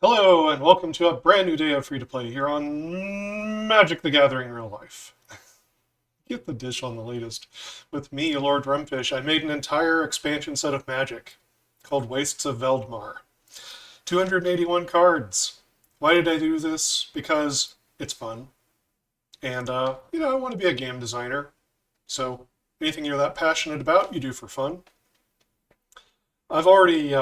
Hello, and welcome to a brand new day of free to play here on Magic the Gathering Real Life. Get the dish on the latest. With me, Lord Rumfish, I made an entire expansion set of Magic called Wastes of Veldmar. 281 cards. Why did I do this? Because it's fun. And, I want to be a game designer. So anything you're that passionate about, you do for fun. I've already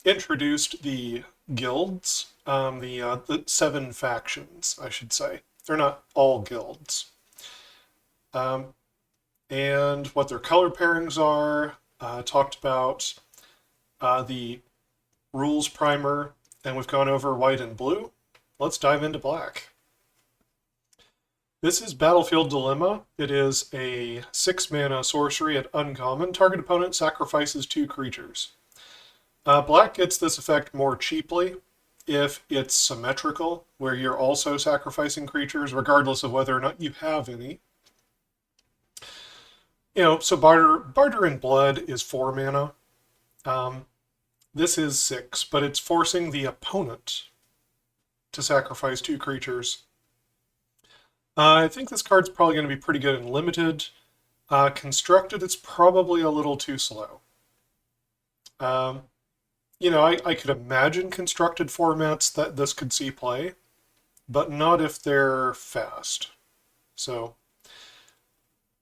introduced the guilds, the seven factions, I should say. They're not all guilds. Um, and what their color pairings are. Talked about the rules primer, and we've gone over white and blue. Let's dive into black. This is Battlefield Dilemma. It is a 6-mana sorcery at uncommon. Target opponent sacrifices 2 creatures. Black gets this effect more cheaply if it's symmetrical, where you're also sacrificing creatures, regardless of whether or not you have any. So Barter in Blood is 4 mana. This is 6, but it's forcing the opponent to sacrifice 2 creatures. I think this card's probably going to be pretty good in Limited. Constructed, it's probably a little too slow. I could imagine constructed formats that this could see play, but not if they're fast. So,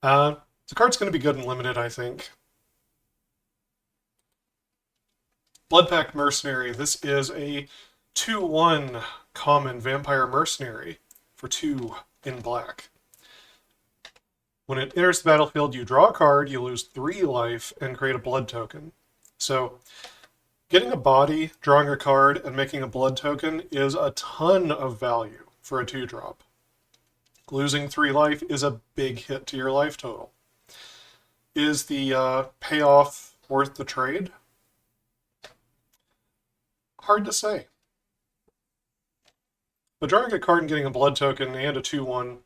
the card's going to be good and limited, I think. Bloodpact Mercenary. This is a 2/1 common vampire mercenary for 2 in black. When it enters the battlefield, you draw a card, you lose 3 life, and create a blood token. So, getting a body, drawing a card, and making a blood token is a ton of value for a 2-drop. Losing 3 life is a big hit to your life total. Is the payoff worth the trade? Hard to say. But drawing a card and getting a blood token and a 2/1,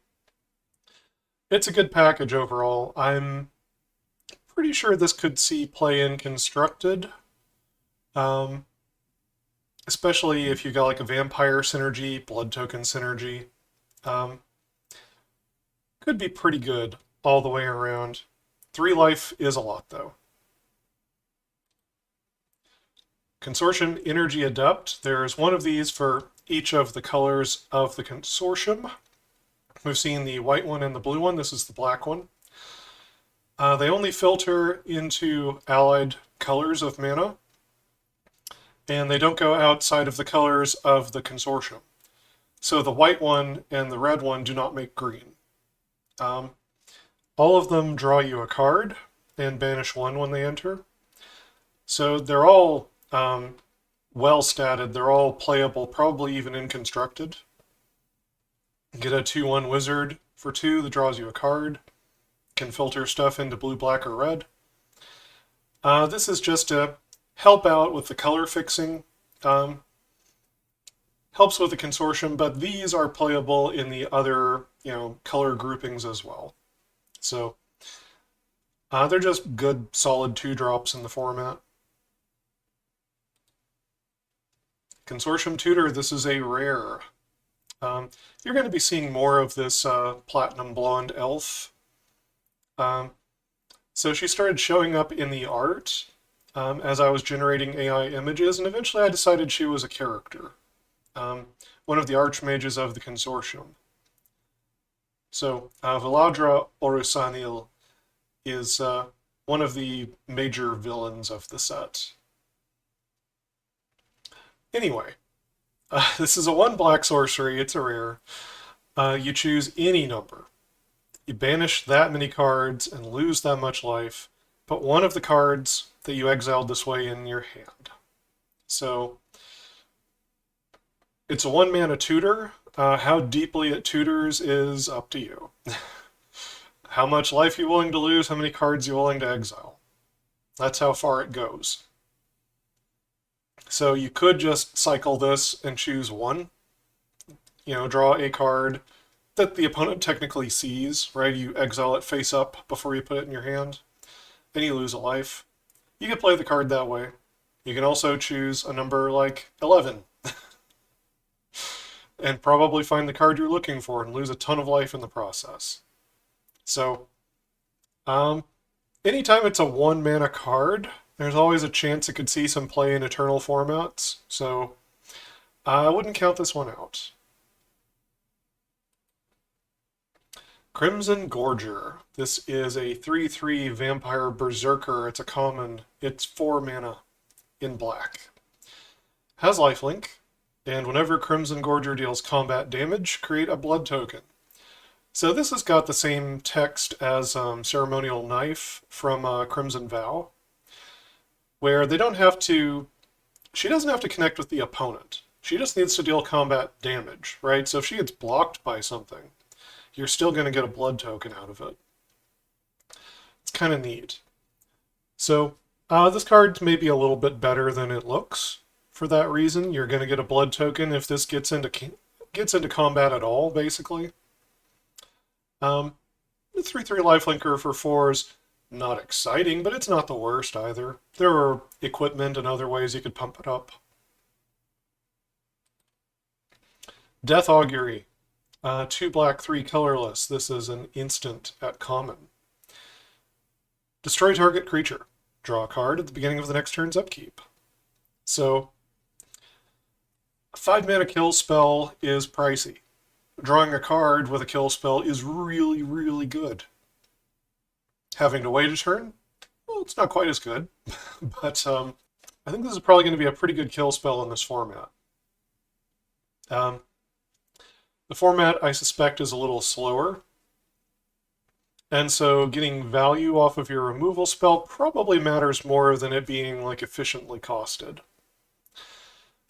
it's a good package overall. I'm pretty sure this could see play in constructed. Especially if you got like a vampire synergy, blood token synergy. Could be pretty good all the way around. 3 life is a lot though. Consortium Energy Adept. There's one of these for each of the colors of the consortium. We've seen the white one and the blue one. This is the black one. They only filter into allied colors of mana, and they don't go outside of the colors of the consortium. So the white one and the red one do not make green. All of them draw you a card and banish 1 when they enter. So they're all well statted. They're all playable, probably even in constructed. Get a 2/1 wizard for 2 that draws you a card. Can filter stuff into blue, black, or red. This is just to help out with the color fixing. Helps with the consortium, but these are playable in the other, color groupings as well. So they're just good, solid 2-drops in the format. Consortium Tutor, this is a rare. You're going to be seeing more of this platinum blonde elf. So she started showing up in the art as I was generating AI images, and eventually I decided she was a character. One of the archmages of the consortium. So Veladra Orusanil is one of the major villains of the set. Anyway, this is a 1 black sorcery. It's a rare. You choose any number. You banish that many cards and lose that much life. Put one of the cards that you exiled this way in your hand. So it's a 1-mana tutor. How deeply it tutors is up to you. How much life you're willing to lose, how many cards you're willing to exile. That's how far it goes. So you could just cycle this and choose 1. Draw a card that the opponent technically sees, right? You exile it face up before you put it in your hand, and you lose a life. You can play the card that way. You can also choose a number like 11. and probably find the card you're looking for and lose a ton of life in the process. So, um, anytime it's a 1 mana card, there's always a chance it could see some play in Eternal formats. So, I wouldn't count this one out. Crimson Gorger. This is a 3/3 Vampire Berserker. It's a common. It's 4 mana in black. Has lifelink, and whenever Crimson Gorger deals combat damage, create a blood token. So this has got the same text as Ceremonial Knife from Crimson Vow, where they don't have to. She doesn't have to connect with the opponent. She just needs to deal combat damage, right? So if she gets blocked by something, you're still going to get a blood token out of it. It's kind of neat. So this card's maybe a little bit better than it looks. For that reason, you're going to get a blood token if this gets into combat at all, basically. The 3/3 lifelinker for 4s, not exciting, but it's not the worst either. There are equipment and other ways you could pump it up. Death Augury. 2 black, 3 colorless. This is an instant at common. Destroy target creature. Draw a card at the beginning of the next turn's upkeep. So, a 5 mana kill spell is pricey. Drawing a card with a kill spell is really, really good. Having to wait a turn? Well, it's not quite as good. But I think this is probably going to be a pretty good kill spell in this format. The format, I suspect, is a little slower. And so getting value off of your removal spell probably matters more than it being like efficiently costed.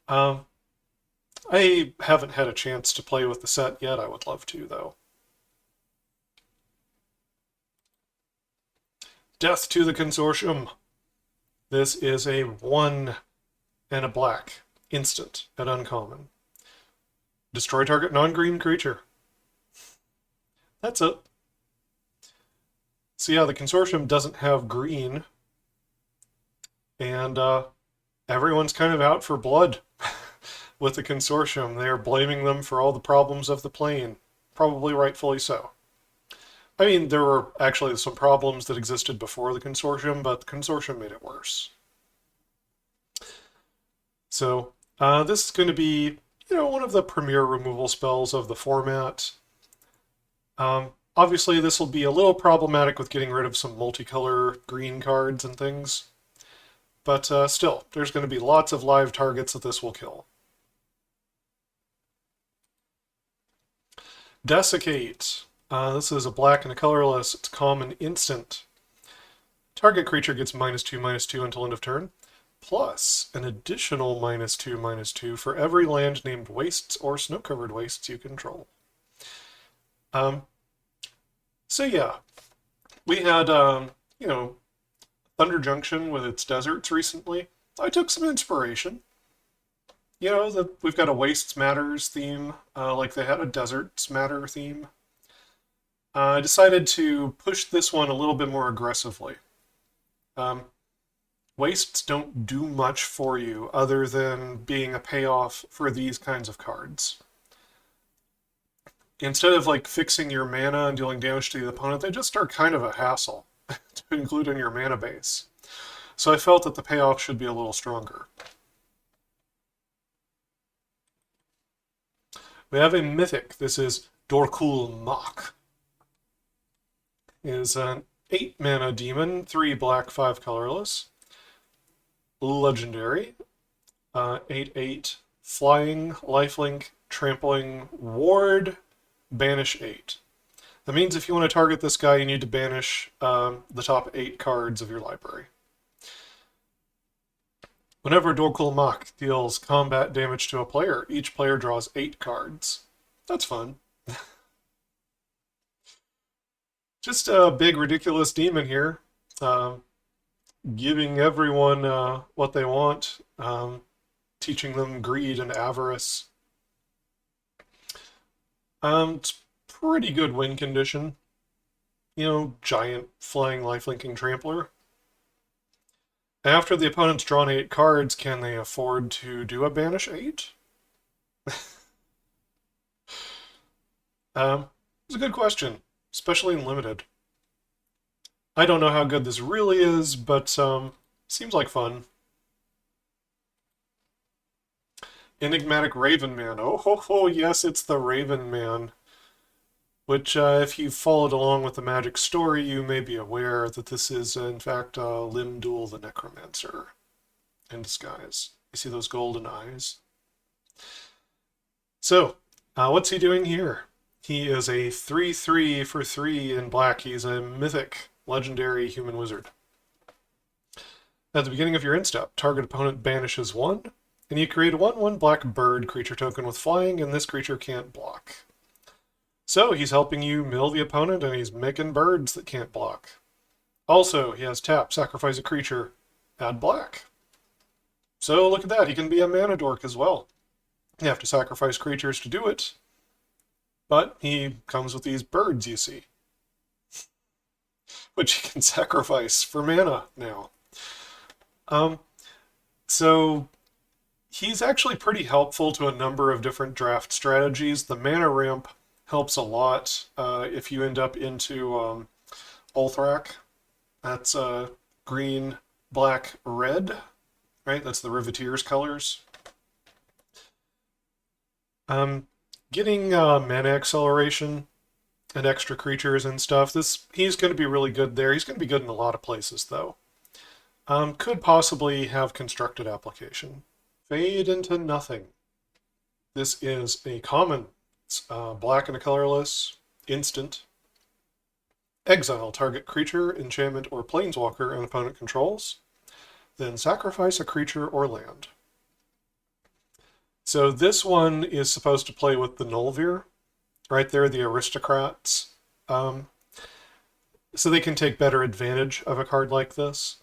I haven't had a chance to play with the set yet. I would love to, though. Death to the Consortium. This is a 1 and a black instant at uncommon. Destroy target non-green creature. That's it. So yeah, the Consortium doesn't have green, and everyone's kind of out for blood with the Consortium. They're blaming them for all the problems of the plane, probably rightfully so. I mean, there were actually some problems that existed before the Consortium, but the Consortium made it worse. So this is going to be, one of the premier removal spells of the format. Obviously, this will be a little problematic with getting rid of some multicolor green cards and things. But still, there's going to be lots of live targets that this will kill. Desiccate. This is a black and a colorless. It's common instant. Target creature gets -2/-2 until end of turn, plus an additional -2/-2 for every land named Wastes or Snow-Covered Wastes you control. So yeah, we had, Thunder Junction with its deserts recently. I took some inspiration. We've got a Wastes Matters theme, like they had a Deserts Matter theme. I decided to push this one a little bit more aggressively. Wastes don't do much for you other than being a payoff for these kinds of cards. Instead of fixing your mana and dealing damage to the opponent, they just are kind of a hassle to include in your mana base. So I felt that the payoff should be a little stronger. We have a mythic. This is Dorkul Mach. It is an 8 mana demon, 3 black, 5 colorless. Legendary. 8/8 flying, lifelink, trampling, ward, banish 8. That means if you want to target this guy, you need to banish the top 8 cards of your library. Whenever Dorkul Mach deals combat damage to a player, each player draws 8 cards. That's fun. Just a big, ridiculous demon here. Giving everyone what they want. Teaching them greed and avarice. It's pretty good win condition. Giant flying lifelinking trampler. After the opponent's drawn 8 cards, can they afford to do a banish 8? It's a good question, especially in limited. I don't know how good this really is, but seems like fun. Enigmatic Raven Man. Oh ho ho, yes, it's the Raven Man. Which, if you've followed along with the Magic story, you may be aware that this is, in fact, Limdul the Necromancer in disguise. You see those golden eyes? So, what's he doing here? He is a 3/3 for 3 in black. He's a mythic, legendary human wizard. At the beginning of your end step, target opponent banishes 1, and you create a 1/1 black bird creature token with flying, and this creature can't block. So he's helping you mill the opponent, and he's making birds that can't block. Also, he has tap, sacrifice a creature, add black. So look at that, he can be a mana dork as well. You have to sacrifice creatures to do it, but he comes with these birds, you see, which he can sacrifice for mana now. So he's actually pretty helpful to a number of different draft strategies. The mana ramp helps a lot if you end up into Ulthrak. That's green, black, red, right? That's the Riveteer's colors. Getting mana acceleration and extra creatures and stuff, he's going to be really good there. He's going to be good in a lot of places, though. Could possibly have constructed application. Fade into nothing. This is a common. It's black and a colorless, instant. Exile target creature, enchantment, or planeswalker an opponent controls. Then sacrifice a creature or land. So this one is supposed to play with the Nulvir. Right there, the aristocrats. So they can take better advantage of a card like this.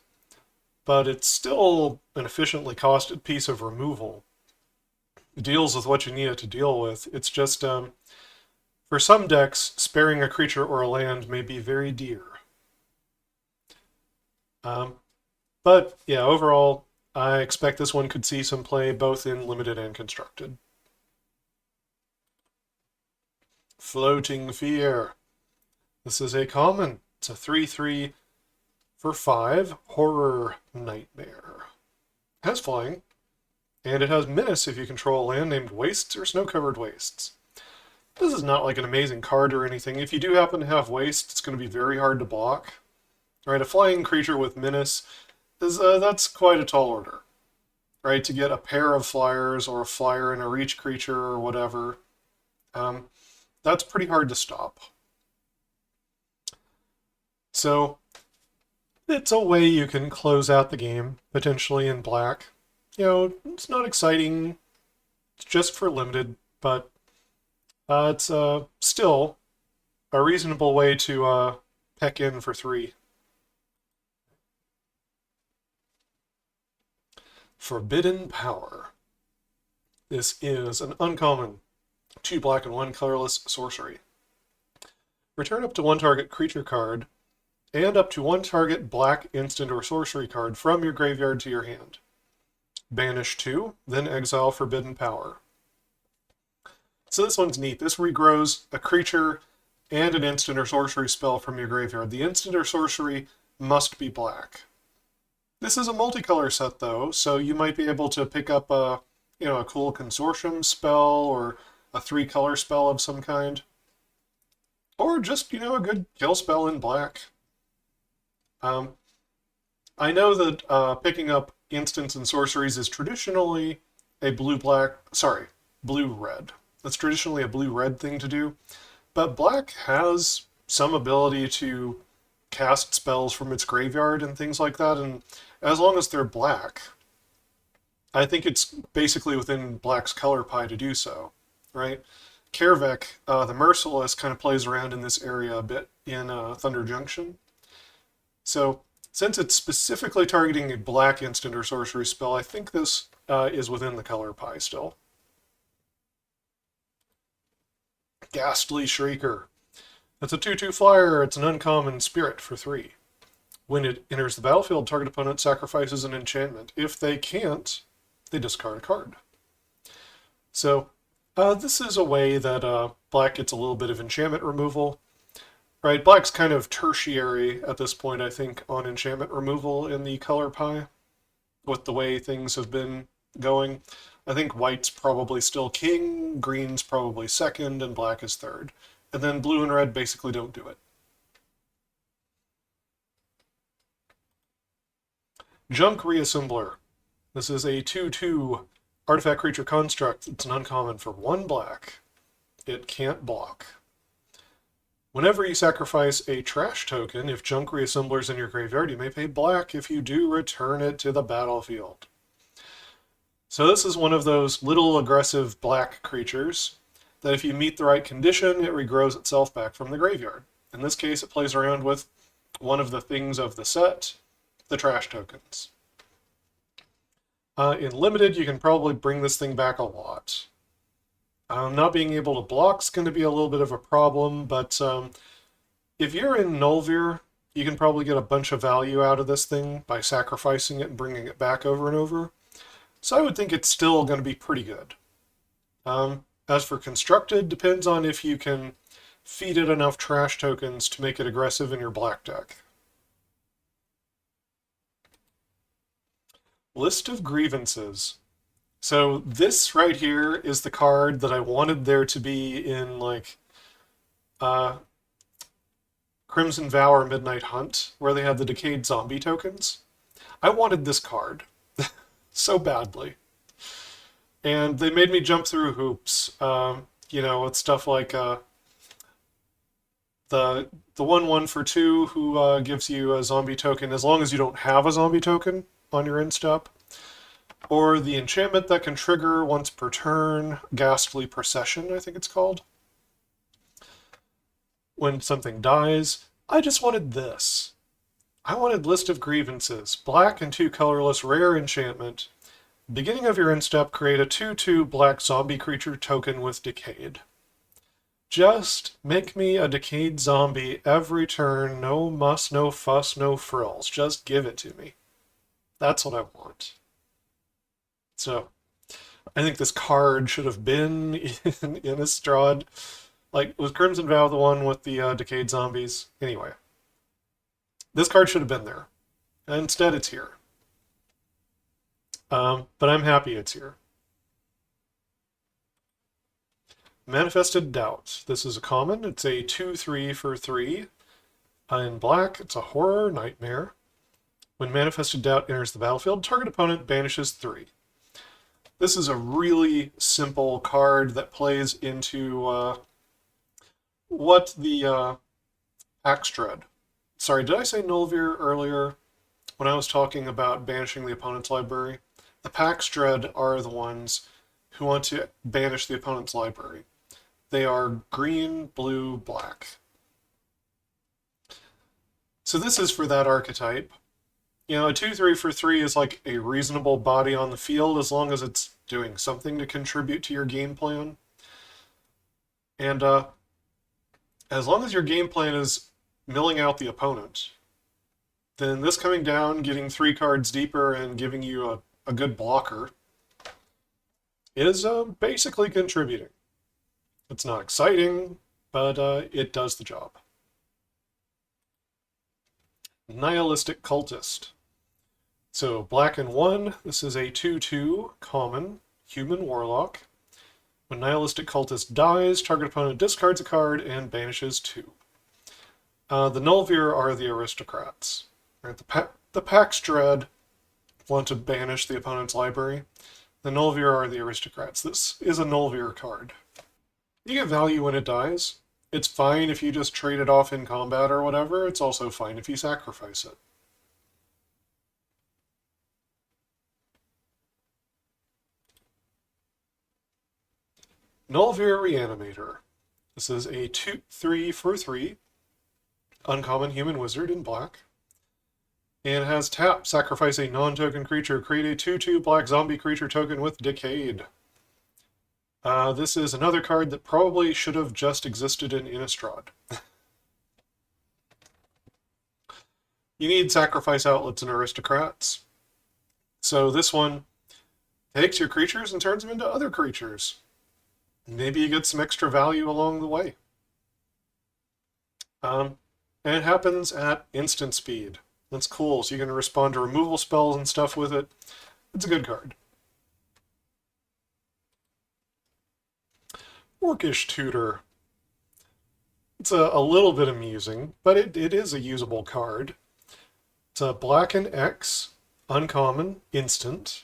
But it's still an efficiently costed piece of removal. It deals with what you need it to deal with. It's just, for some decks, sparing a creature or a land may be very dear. But, yeah, overall, I expect this one could see some play both in limited and constructed. Floating Fear. This is a common. It's a 3/3 for 5 horror nightmare. It has flying, and it has menace if you control a land named Wastes or Snow-Covered Wastes. This is not like an amazing card or anything. If you do happen to have Waste, it's going to be very hard to block. Right, a flying creature with menace is that's quite a tall order. Right, to get a pair of flyers or a flyer and a reach creature or whatever, that's pretty hard to stop. So it's a way you can close out the game, potentially in black. You know, it's not exciting. It's just for limited, but it's still a reasonable way to peck in for 3. Forbidden Power. This is an uncommon 2 black and 1 colorless sorcery. Return up to 1 target creature card and up to 1 target black instant or sorcery card from your graveyard to your hand. Banish 2, then exile Forbidden Power. So this one's neat. This regrows a creature and an instant or sorcery spell from your graveyard. The instant or sorcery must be black. This is a multicolor set, though, so you might be able to pick up a cool consortium spell or a 3-color spell of some kind. Or just, a good kill spell in black. I know that picking up instants and sorceries is traditionally a blue-red. That's traditionally a blue-red thing to do. But black has some ability to cast spells from its graveyard and things like that, and as long as they're black, I think it's basically within black's color pie to do so, right? Kervek, the Merciless, kind of plays around in this area a bit in Thunder Junction. So, since it's specifically targeting a black instant or sorcery spell, I think this is within the color pie still. Ghastly Shrieker. It's a 2/2 flyer. It's an uncommon spirit for 3. When it enters the battlefield, target opponent sacrifices an enchantment. If they can't, they discard a card. So, This is a way that black gets a little bit of enchantment removal. Right, black's kind of tertiary at this point, I think, on enchantment removal in the color pie, with the way things have been going. I think white's probably still king, green's probably second, and black is third. And then blue and red basically don't do it. Junk Reassembler. This is a 2/2 artifact creature construct. It's an uncommon for 1 black. It can't block. Whenever you sacrifice a trash token, if Junk Reassembler's in your graveyard, you may pay black. If you do, return it to the battlefield. So this is one of those little aggressive black creatures that if you meet the right condition, it regrows itself back from the graveyard. In this case, it plays around with one of the things of the set, the trash tokens. In Limited, you can probably bring this thing back a lot. Not being able to block is going to be a little bit of a problem, but if you're in Nulvir, you can probably get a bunch of value out of this thing by sacrificing it and bringing it back over and over. So I would think it's still going to be pretty good. As for Constructed, depends on if you can feed it enough trash tokens to make it aggressive in your black deck. List of Grievances. So this right here is the card that I wanted there to be in, like, Crimson Vow or Midnight Hunt, where they had the Decayed Zombie tokens. I wanted this card so badly. And they made me jump through hoops, with stuff like the 1/1 for 2 who gives you a zombie token as long as you don't have a zombie token on your end step. Or the enchantment that can trigger once per turn, Ghastly Procession, I think it's called. When something dies, I just wanted this. I wanted List of Grievances, black and 2 colorless, rare enchantment. Beginning of your end step, create a 2/2 black zombie creature token with Decayed. Just make me a Decayed zombie every turn, no muss, no fuss, no frills. Just give it to me. That's what I want. So, I think this card should have been in Innistrad. Like, was Crimson Vow the one with the Decayed Zombies? Anyway. This card should have been there. And instead, it's here. But I'm happy it's here. Manifested Doubt. This is a common. It's a 2/3 for 3. In black, it's a horror nightmare. When Manifested Doubt enters the battlefield, target opponent banishes 3. This is a really simple card that plays into what the Axe Dread. Sorry, did I say Nulvir earlier when I was talking about banishing the opponent's library? The Pax Dread are the ones who want to banish the opponent's library. They are green, blue, black. So this is for that archetype. A 2/3 for 3 is like a reasonable body on the field as long as it's doing something to contribute to your game plan. And as long as your game plan is milling out the opponent, then this coming down, getting 3 cards deeper, and giving you a good blocker is basically contributing. It's not exciting, but it does the job. Nihilistic Cultist. So black and 1, this is a 2/2 common human warlock. When Nihilistic Cultist dies, target opponent discards a card and banishes 2. The Nulvir are the aristocrats. Right? The Pax Dread want to banish the opponent's library. The Nulvir are the aristocrats. This is a Nulvir card. You get value when it dies. It's fine if you just trade it off in combat or whatever. It's also fine if you sacrifice it. Nulvir Reanimator. This is a 2/3 for 3 uncommon human wizard in black. And it has tap, sacrifice a non-token creature, create a 2/2 black zombie creature token with Decayed. This is another card that probably should have just existed in Innistrad. You need sacrifice outlets and aristocrats. So this one takes your creatures and turns them into other creatures. maybe you get some extra value along the way. Um, and it happens at instant speed. That's cool, so you can respond to removal spells and stuff with it. It's a good card. Orcish Tutor. It's a little bit amusing, but it is a usable card. It's a black and X, uncommon, instant.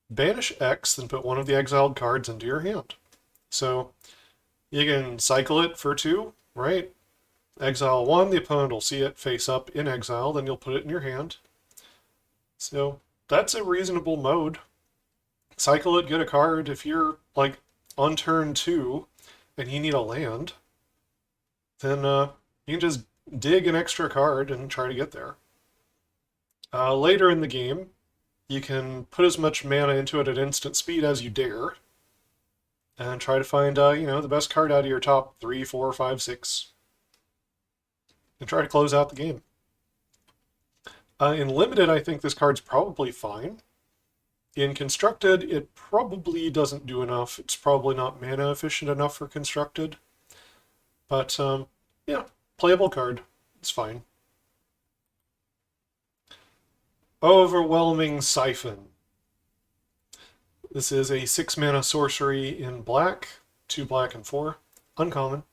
Banish X, then put one of the exiled cards into your hand. So you can cycle it for 2, right? Exile 1, the opponent will see it face up in exile, then you'll put it in your hand. So that's a reasonable mode. Cycle it, get a card. If you're like on turn 2 and you need a land, then you can just dig an extra card and try to get there. Later in the game, you can put as much mana into it at instant speed as you dare, and try to find, the best card out of your top 3, 4, 5, 6, and try to close out the game. In Limited, I think this card's probably fine. In Constructed, it probably doesn't do enough. It's probably not mana efficient enough for Constructed. But, yeah, playable card. It's fine. Overwhelming Siphon. This is a 6-mana sorcery in black, 2 black and 4, uncommon.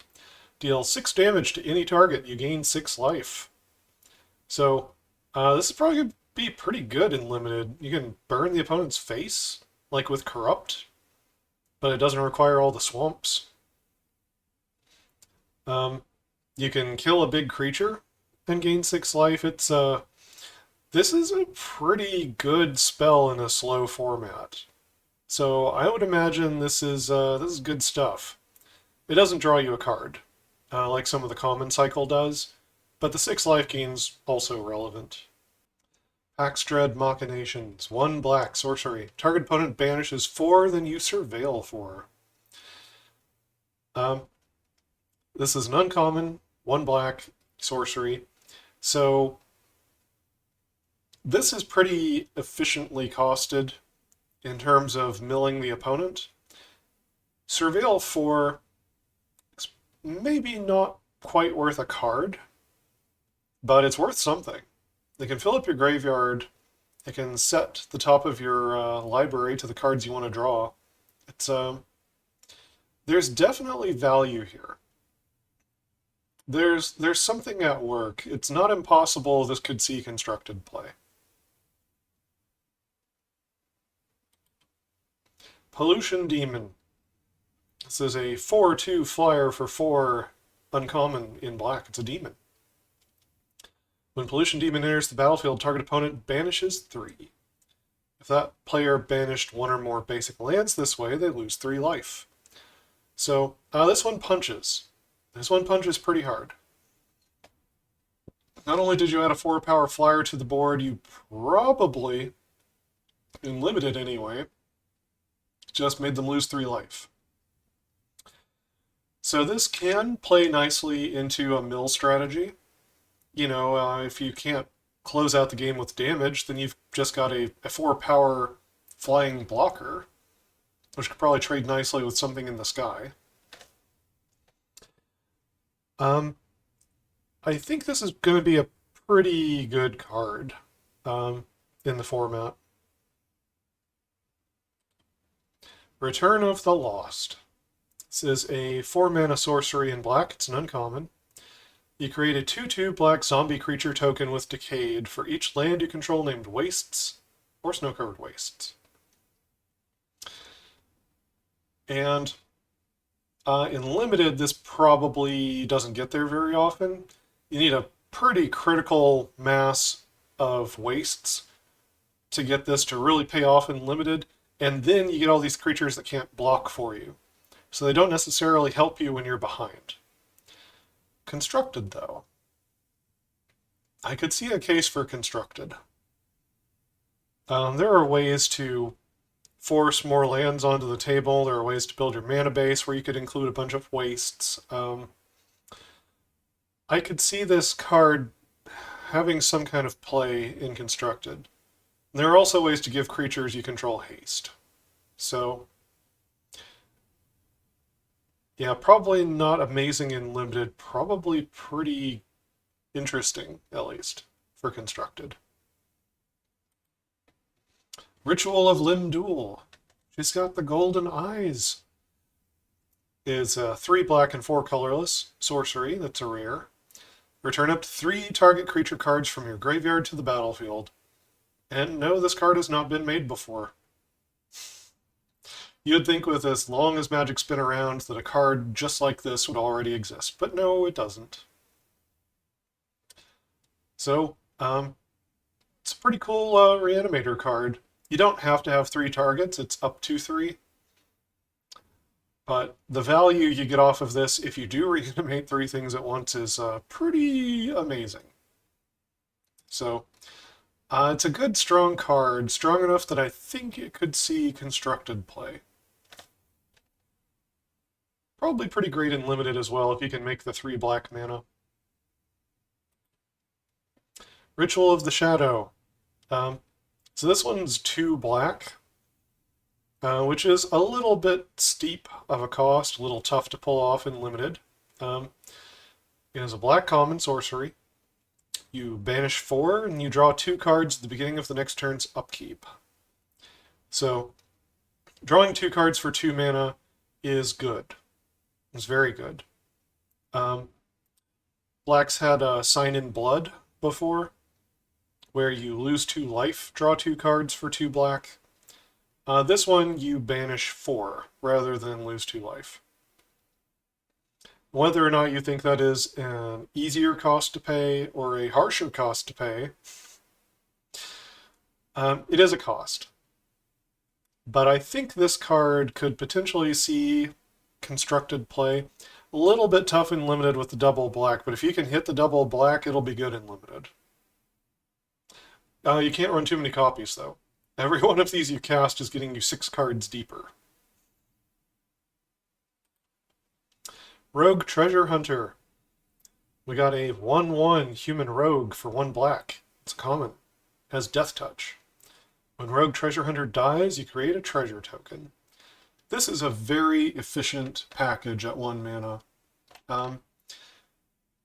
Deal 6 damage to any target. You gain 6 life. So, this is probably going to be pretty good in Limited. You can burn the opponent's face, like with Corrupt, but it doesn't require all the swamps. You can kill a big creature and gain 6 life. This is a pretty good spell in a slow format. So I would imagine this is good stuff. It doesn't draw you a card, like some of the common cycle does, but the 6 life gain's also relevant. Axdread Machinations. 1 black sorcery. Target opponent banishes 4, then you surveil 4. This is an uncommon, 1 black sorcery. So this is pretty efficiently costed in terms of milling the opponent. Surveil 4 is maybe not quite worth a card, but it's worth something. It can fill up your graveyard. It can set the top of your library to the cards you want to draw. It's there's definitely value here. There's something at work. It's not impossible this could see constructed play. Pollution Demon. This is a 4/2 flyer for 4 uncommon in black. It's a demon. When Pollution Demon enters the battlefield, target opponent banishes 3. If that player banished 1 or more basic lands this way, they lose 3 life. So this one punches. This one punches pretty hard. Not only did you add a 4-power flyer to the board, you probably, in Limited anyway, just made them lose 3 life. So this can play nicely into a mill strategy. If you can't close out the game with damage, then you've just got a 4-power flying blocker, which could probably trade nicely with something in the sky. I think this is going to be a pretty good card in the format. Return of the Lost. This is a 4-mana sorcery in black. It's an uncommon. You create a 2/2 black zombie creature token with Decayed for each land you control named Wastes or Snow-Covered Wastes. And in Limited, this probably doesn't get there very often. You need a pretty critical mass of Wastes to get this to really pay off in Limited, and then you get all these creatures that can't block for you. So they don't necessarily help you when you're behind. Constructed, though. I could see a case for Constructed. There are ways to force more lands onto the table. There are ways to build your mana base where you could include a bunch of wastes. I could see this card having some kind of play in Constructed. There are also ways to give creatures you control haste. So Yeah, probably not amazing in limited, probably pretty interesting, at least, for constructed. Ritual of Limb Duel. She's got the golden eyes. Is 3 black and 4 colorless. Sorcery, that's a rare. Return up to 3 target creature cards from your graveyard to the battlefield. And no, this card has not been made before. You'd think with as long as Magic's been around that a card just like this would already exist, but no, it doesn't. So, it's a pretty cool Reanimator card. You don't have to have 3 targets, it's up to 3. But the value you get off of this if you do reanimate 3 things at once is pretty amazing. So, it's a good, strong card, strong enough that I think it could see constructed play. Probably pretty great in limited as well if you can make the 3 black mana. Ritual of the Shadow. So this one's 2 black, which is a little bit steep of a cost, a little tough to pull off in limited. It is a black common sorcery. You banish 4, and you draw 2 cards at the beginning of the next turn's upkeep. So, drawing 2 cards for 2 mana is good. It's very good. Black's had Sign in Blood before, where you lose 2 life, draw 2 cards for 2 black. This one, you banish 4, rather than lose 2 life. Whether or not you think that is an easier cost to pay or a harsher cost to pay, it is a cost. But I think this card could potentially see constructed play. A little bit tough in limited with the double black, but if you can hit the double black, it'll be good in limited. You can't run too many copies, though. Every one of these you cast is getting you 6 cards deeper. Rogue Treasure Hunter. We got a 1/1 human rogue for 1 black. It's common. Has Death Touch. When Rogue Treasure Hunter dies, you create a treasure token. This is a very efficient package at 1 mana.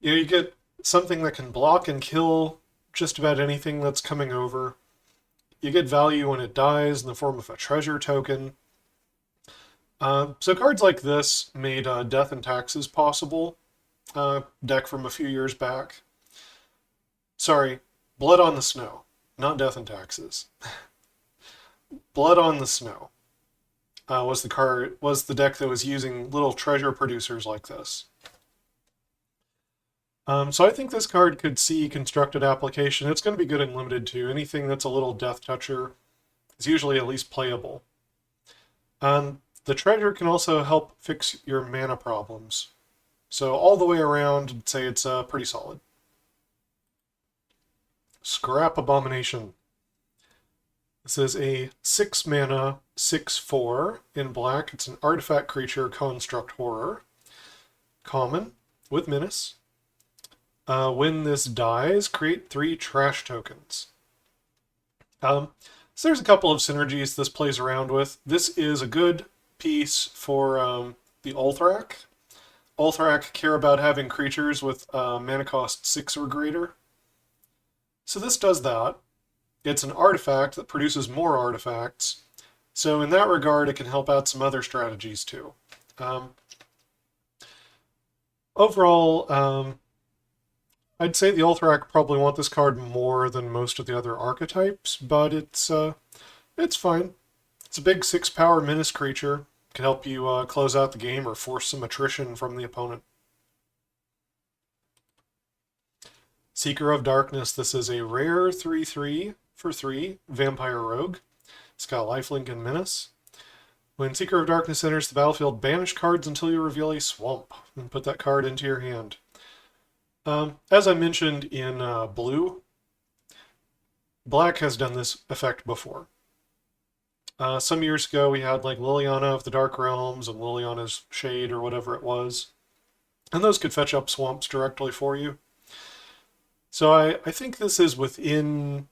You get something that can block and kill just about anything that's coming over. You get value when it dies in the form of a treasure token. So cards like this made Death and Taxes possible. Deck from a few years back. Sorry, Blood on the Snow, not Death and Taxes. Blood on the Snow was the deck that was using little treasure producers like this. So I think this card could see constructed application. It's going to be good in limited too. Anything that's a little Death Toucher is usually at least playable. The treasure can also help fix your mana problems. So all the way around, I'd say it's pretty solid. Scrap Abomination. This is a 6 mana, 6/4 in black. It's an artifact creature, Construct Horror. Common, with Menace. When this dies, create 3 trash tokens. So there's a couple of synergies this plays around with. This is a good piece for the Ulthrak. Ulthrak care about having creatures with mana cost 6 or greater. So this does that. It's an artifact that produces more artifacts. So in that regard, it can help out some other strategies too. Overall, I'd say the Ulthrak probably want this card more than most of the other archetypes, but it's fine. It's a big 6-power menace creature. Can help you close out the game or force some attrition from the opponent. Seeker of Darkness. This is a rare 3/3 for 3 vampire rogue. It's got lifelink and menace. When Seeker of Darkness enters the battlefield, banish cards until you reveal a swamp, and put that card into your hand. As I mentioned in blue, black has done this effect before. Some years ago, we had like Liliana of the Dark Realms and Liliana's Shade or whatever it was. And those could fetch up swamps directly for you. So I think this is within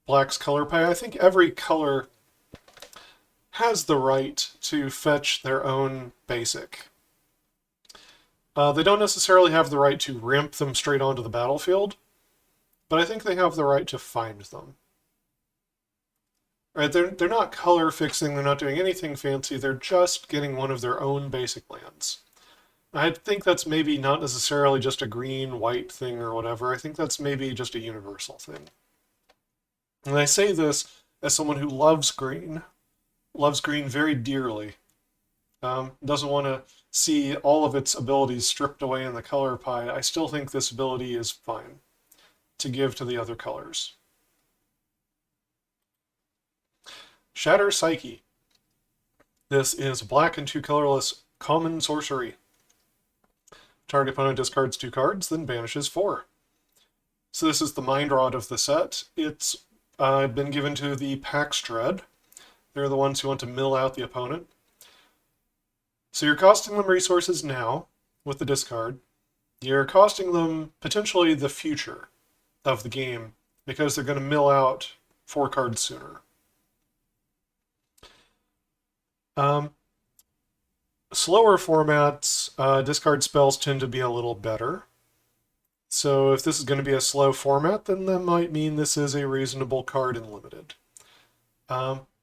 black's color pie. I think every color has the right to fetch their own basic. They don't necessarily have the right to ramp them straight onto the battlefield, but I think they have the right to find them. Right? They're not color fixing, they're not doing anything fancy, they're just getting one of their own basic lands. I think that's maybe not necessarily just a green-white thing or whatever. I think that's maybe just a universal thing. And I say this as someone who loves green very dearly, doesn't want to see all of its abilities stripped away in the color pie. I still think this ability is fine to give to the other colors. Shatter Psyche. This is black and 2 colorless common sorcery. Target opponent discards 2 cards, then banishes 4. So this is the Mind Rod of the set. It's been given to the Pax Dread. They're the ones who want to mill out the opponent. So you're costing them resources now with the discard. You're costing them potentially the future of the game because they're going to mill out 4 cards sooner. Slower formats, discard spells tend to be a little better. So if this is going to be a slow format, then that might mean this is a reasonable card in Limited.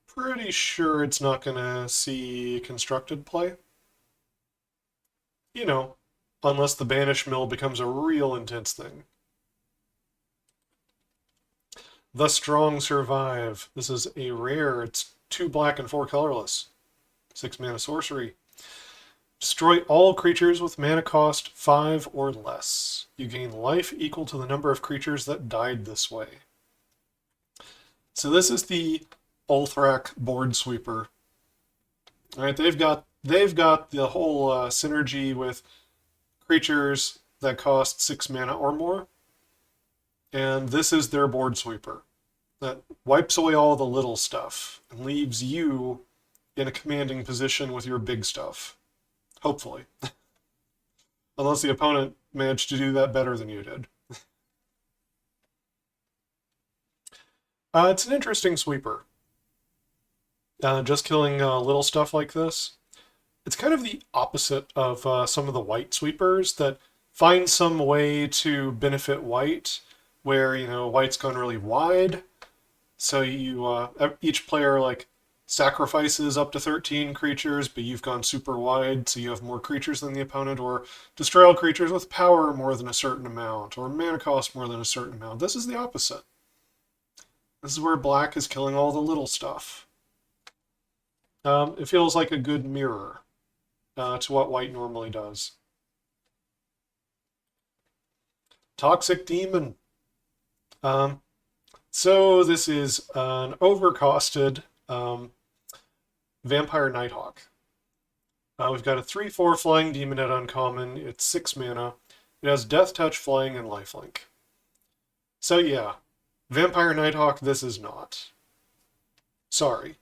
Pretty sure it's not going to see constructed play. You know, unless the Banish Mill becomes a real intense thing. The Strong Survive. This is a rare. It's 2 black and 4 colorless. 6 mana sorcery. Destroy all creatures with mana cost 5 or less. You gain life equal to the number of creatures that died this way. So this is the Ulthrak board sweeper. All right, they've got the whole synergy with creatures that cost 6 mana or more. And this is their board sweeper that wipes away all the little stuff and leaves you in a commanding position with your big stuff. Hopefully. Unless the opponent managed to do that better than you did. It's an interesting sweeper. Just killing little stuff like this. It's kind of the opposite of some of the white sweepers that find some way to benefit white, where, you know, white's gone really wide. So you each player like sacrifices up to 13 creatures, but you've gone super wide, so you have more creatures than the opponent, or destroy all creatures with power more than a certain amount, or mana cost more than a certain amount. This is the opposite. This is where black is killing all the little stuff. It feels like a good mirror to what white normally does. Toxic Demon. So this is an overcosted Vampire Nighthawk. We've got a 3/4 flying demon at uncommon. It's 6 mana. It has Death Touch, Flying, and Lifelink. So yeah, Vampire Nighthawk this is not. Sorry.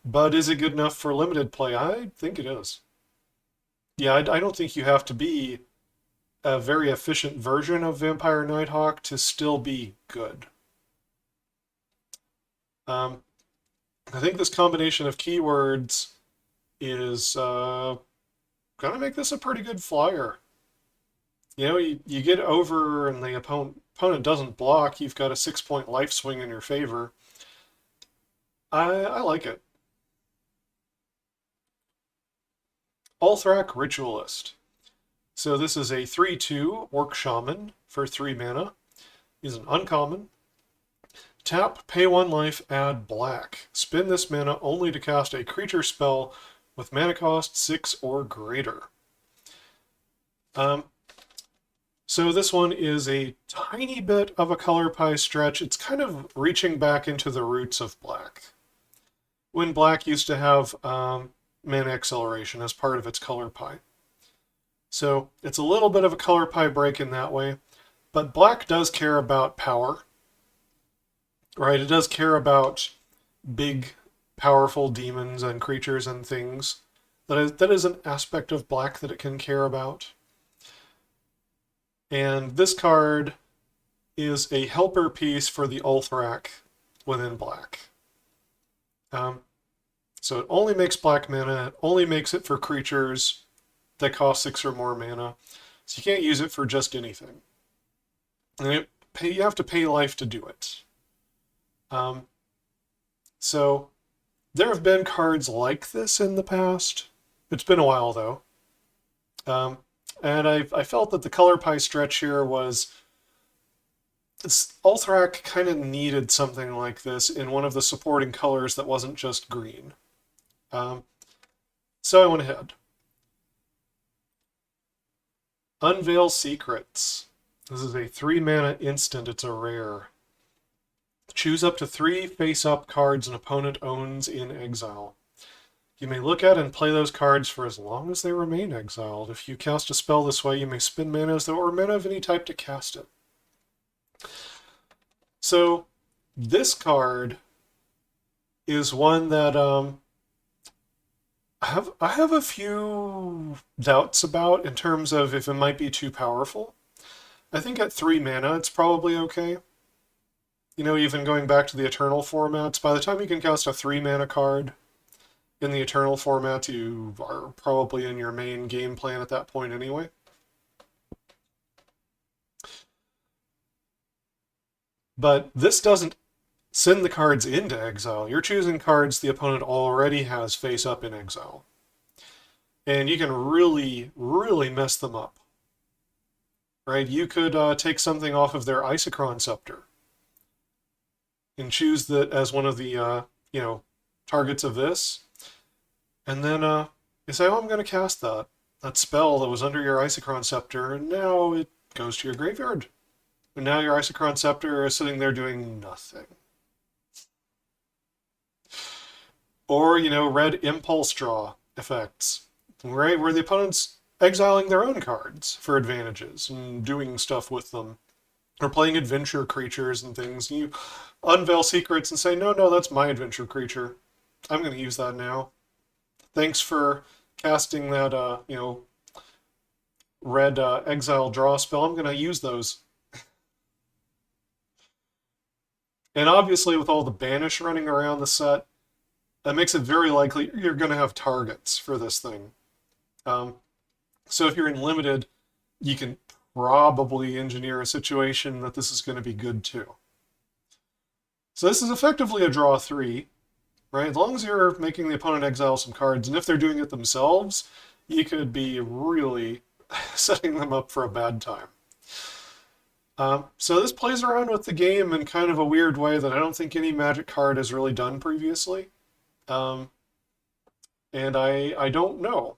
But is it good enough for limited play? I think it is. Yeah, I don't think you have to be a very efficient version of Vampire Nighthawk to still be good. I think this combination of keywords is going to make this a pretty good flyer. You know, you get over and the opponent doesn't block, you've got a 6-point life swing in your favor. I like it. Ulthrak Ritualist. So this is a 3/2 Orc Shaman for 3 mana. He's an uncommon. Tap, pay 1 life, add black. Spend this mana only to cast a creature spell with mana cost 6 or greater. So this one is a tiny bit of a color pie stretch. It's kind of reaching back into the roots of black. When black used to have mana acceleration as part of its color pie. So it's a little bit of a color pie break in that way, but black does care about power, right? It does care about big, powerful demons and creatures and things. That is an aspect of black that it can care about. And this card is a helper piece for the Ulthrak within black. So it only makes black mana, it only makes it for creatures that costs 6 or more mana. So you can't use it for just anything. And you have to pay life to do it. So there have been cards like this in the past. It's been a while, though. And I felt that the color pie stretch here was... Ulthrak kind of needed something like this in one of the supporting colors that wasn't just green. So I went ahead. Unveil Secrets. This is a 3-mana instant. It's a rare. Choose up to 3 face-up cards an opponent owns in exile. You may look at and play those cards for as long as they remain exiled. If you cast a spell this way, you may spend mana as though it were mana of any type to cast it. So this card is one that I have a few doubts about in terms of if it might be too powerful. I think at 3 mana it's probably okay. You know, even going back to the Eternal formats, by the time you can cast a 3-mana card in the Eternal format, you are probably in your main game plan at that point anyway. But this doesn't send the cards into exile. You're choosing cards the opponent already has face up in exile. And you can really, really mess them up. Right? You could take something off of their Isochron Scepter and choose that as one of the, targets of this. And then you say, oh, I'm going to cast that spell that was under your Isochron Scepter, and now it goes to your graveyard. And now your Isochron Scepter is sitting there doing nothing. Or, red Impulse Draw effects, right? Where the opponent's exiling their own cards for advantages and doing stuff with them. Or playing adventure creatures and things. And you unveil secrets and say, no, that's my adventure creature. I'm going to use that now. Thanks for casting that, red exile draw spell. I'm going to use those. And obviously, with all the banish running around the set, that makes it very likely you're going to have targets for this thing. So if you're in limited, you can probably engineer a situation that this is going to be good too. So this is effectively a draw 3, right? As long as you're making the opponent exile some cards, and if they're doing it themselves, you could be really setting them up for a bad time. So this plays around with the game in kind of a weird way that I don't think any Magic card has really done previously. And I don't know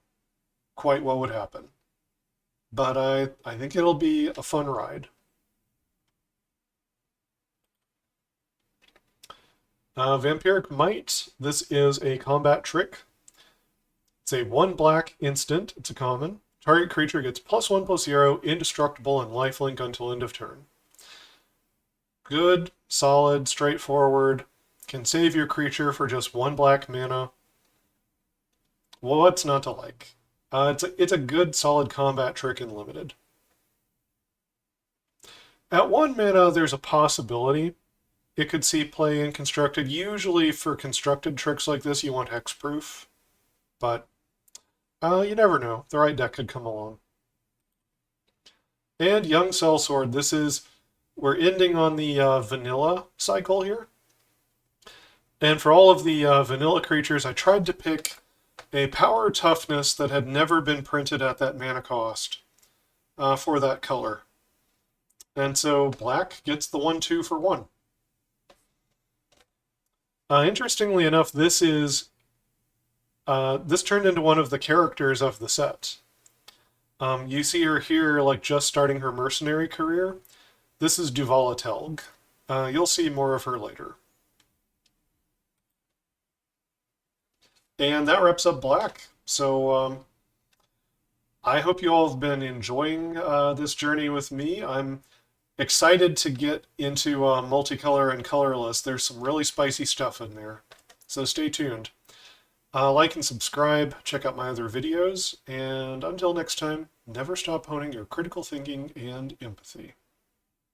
quite what would happen. But I think it'll be a fun ride. Vampiric Might. This is a combat trick. It's a 1 black instant. It's a common. Target creature gets +1/+0, indestructible, and lifelink until end of turn. Good, solid, straightforward. Can save your creature for just 1 black mana. Well, what's not to like? It's a good, solid combat trick in limited. At 1 mana, there's a possibility it could see play in constructed. Usually for constructed tricks like this, you want hexproof. But you never know. The right deck could come along. And Young Sellsword. We're ending on the vanilla cycle here. And for all of the vanilla creatures, I tried to pick a power toughness that had never been printed at that mana cost for that color. And so black gets the 1/2 for 1. Interestingly enough, this turned into one of the characters of the set. You see her here, like just starting her mercenary career. This is Duvala Telg. You'll see more of her later. And that wraps up black. So I hope you all have been enjoying this journey with me. I'm excited to get into multicolor and colorless. There's some really spicy stuff in there. So stay tuned. Like and subscribe, check out my other videos, and until next time, never stop honing your critical thinking and empathy.